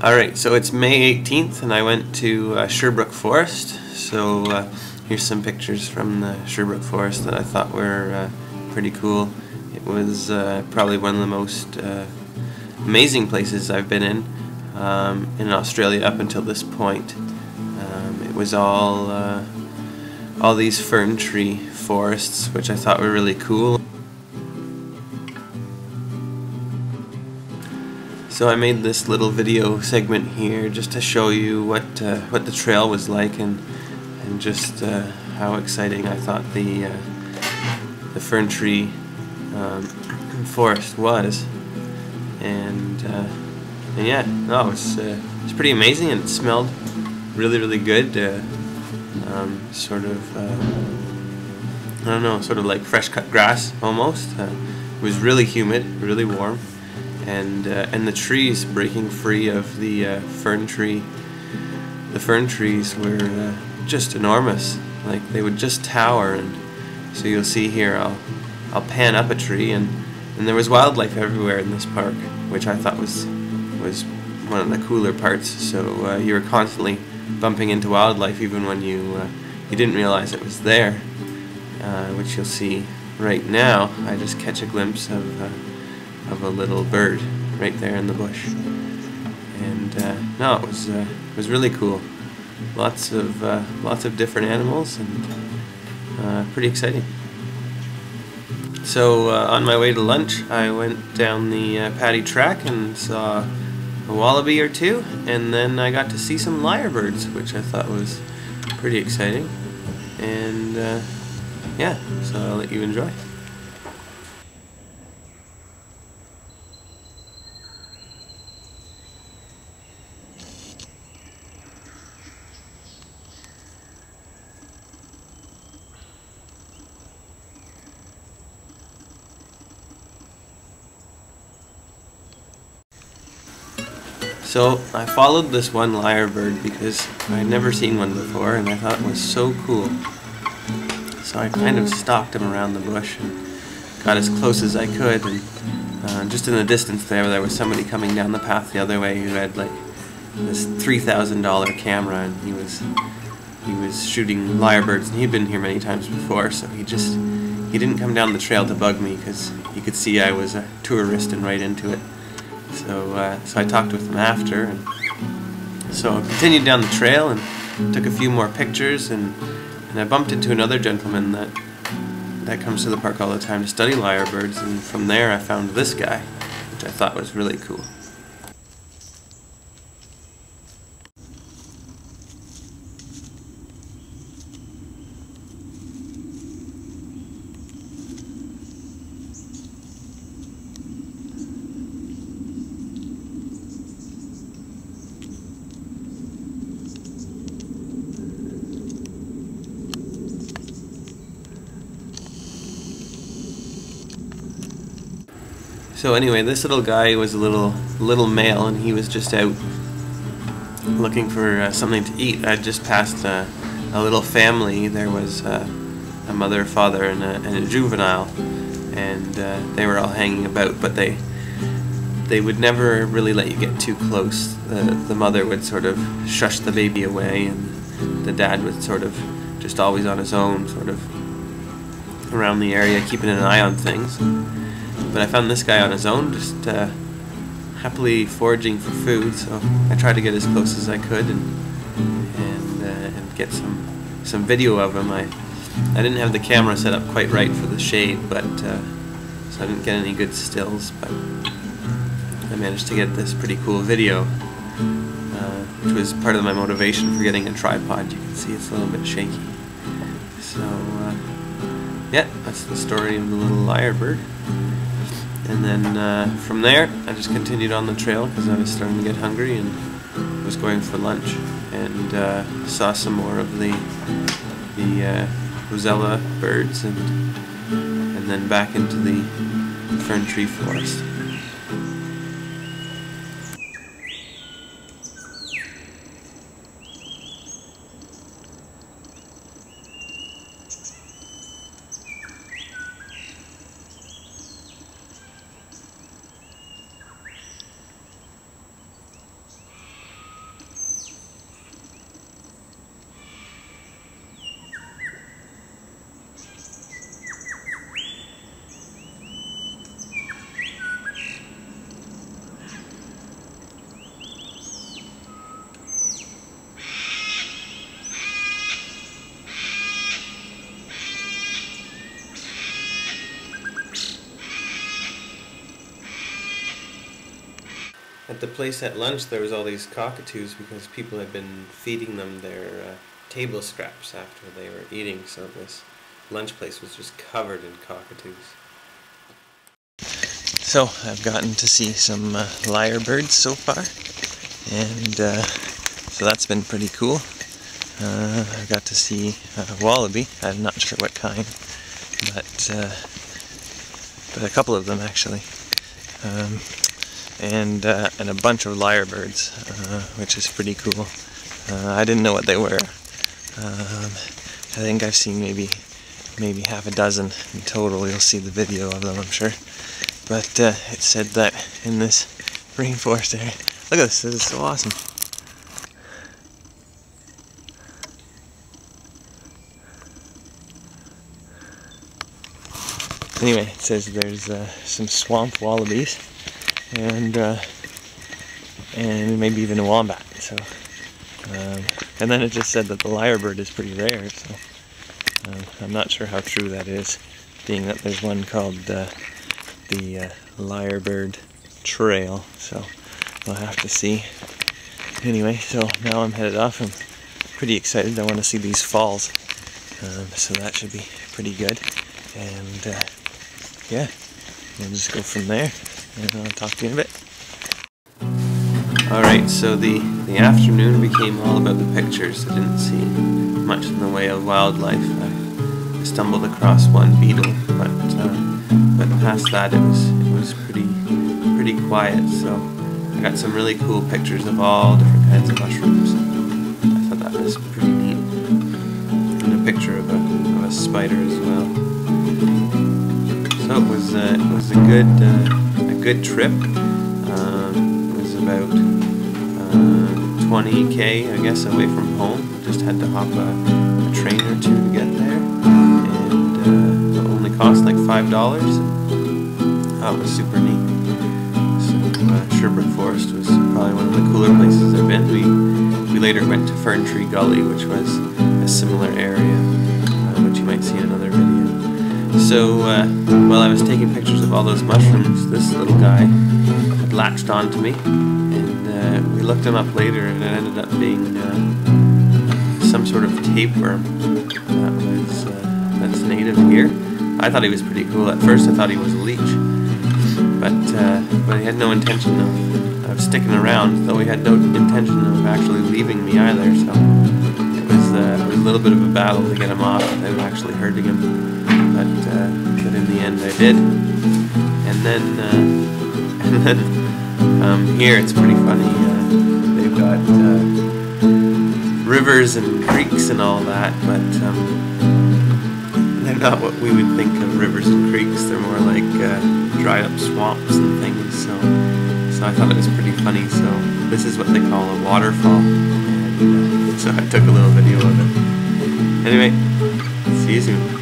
Alright, so it's May 18th and I went to Sherbrook Forest. So here's some pictures from the Sherbrook Forest that I thought were pretty cool. It was probably one of the most amazing places I've been in Australia up until this point. It was all these fern tree forests, which I thought were really cool. So I made this little video segment here just to show you what the trail was like and just how exciting I thought the fern tree forest was, and yeah, no, it was pretty amazing, and it smelled really good. Sort of I don't know, sort of like fresh cut grass almost. It was really humid, really warm. And the trees breaking free of the fern tree. The fern trees were just enormous. Like, they would just tower. And so you'll see here, I'll pan up a tree, and there was wildlife everywhere in this park, which I thought was one of the cooler parts. So you were constantly bumping into wildlife, even when you didn't realize it was there, which you'll see right now. I just catch a glimpse of a little bird right there in the bush, and no, it was really cool. Lots of different animals, and pretty exciting. So on my way to lunch, I went down the paddy track and saw a wallaby or two, and then I got to see some lyrebirds, which I thought was pretty exciting. And yeah, so I'll let you enjoy. So I followed this one lyrebird because I'd never seen one before, and I thought it was so cool. So I kind of stalked him around the bush and got as close as I could, and just in the distance there was somebody coming down the path the other way who had like this $3,000 camera, and he was shooting lyrebirds, and he'd been here many times before, so he didn't come down the trail to bug me because he could see I was a tourist and right into it. So I talked with him after, and so I continued down the trail and took a few more pictures, and I bumped into another gentleman that comes to the park all the time to study lyrebirds, and from there I found this guy, which I thought was really cool. So anyway, this little guy was a little male, and he was just out looking for something to eat. I just passed a little family. There was a mother, father, and a juvenile, and they were all hanging about, but they would never really let you get too close. The mother would sort of shush the baby away, and the dad was sort of just always on his own, sort of around the area, keeping an eye on things. But I found this guy on his own, just happily foraging for food. So I tried to get as close as I could and get some video of him. I didn't have the camera set up quite right for the shade, but so I didn't get any good stills. But I managed to get this pretty cool video, which was part of my motivation for getting a tripod. You can see it's a little bit shaky. So yeah, that's the story of the little lyrebird. And then from there, I just continued on the trail because I was starting to get hungry and was going for lunch, and saw some more of the rosella birds, and then back into the fern tree forest. At the place at lunch, there was all these cockatoos because people had been feeding them their table scraps after they were eating, so this lunch place was just covered in cockatoos. So I've gotten to see some lyrebirds so far, and so that's been pretty cool. I got to see a wallaby. I'm not sure what kind, but a couple of them actually, and a bunch of lyrebirds, which is pretty cool. I didn't know what they were. I think I've seen maybe half a dozen in total. You'll see the video of them, I'm sure. But it said that in this rainforest area. Look at this is so awesome. Anyway, it says there's some swamp wallabies and maybe even a wombat. So, and then it just said that the lyrebird is pretty rare. So I'm not sure how true that is, being that there's one called the lyrebird trail. So we'll have to see. Anyway, so now I'm headed off. I'm pretty excited. I want to see these falls. So that should be pretty good. And yeah, we'll just go from there, and I'll talk to you in a bit. Alright, so the afternoon became all about the pictures. I didn't see much in the way of wildlife. I stumbled across one beetle, but past that it was pretty quiet. So I got some really cool pictures of all different kinds of mushrooms. I thought that was pretty neat, and a picture of a spider as well. So it was a good trip. It was about 20k, I guess, away from home. I just had to hop a train or two to get there, and it only cost like $5. Oh, it was super neat. So Sherbrook Forest was probably one of the cooler places I've been. We later went to Fern Tree Gully, which was a similar area, which you might see in another video. So while I was taking pictures of all those mushrooms, this little guy had latched on to me, and we looked him up later, and it ended up being some sort of tapeworm that's native here. I thought he was pretty cool. At first I thought he was a leech, but he had no intention of sticking around, though he had no intention of actually leaving me either, so it was a little bit of a battle to get him off without actually hurting him. But in the end I did. And then here it's pretty funny. They've got rivers and creeks and all that, but they're not what we would think of rivers and creeks. They're more like dried up swamps and things. So I thought it was pretty funny. So this is what they call a waterfall. And so I took a little video of it. Anyway, see you soon.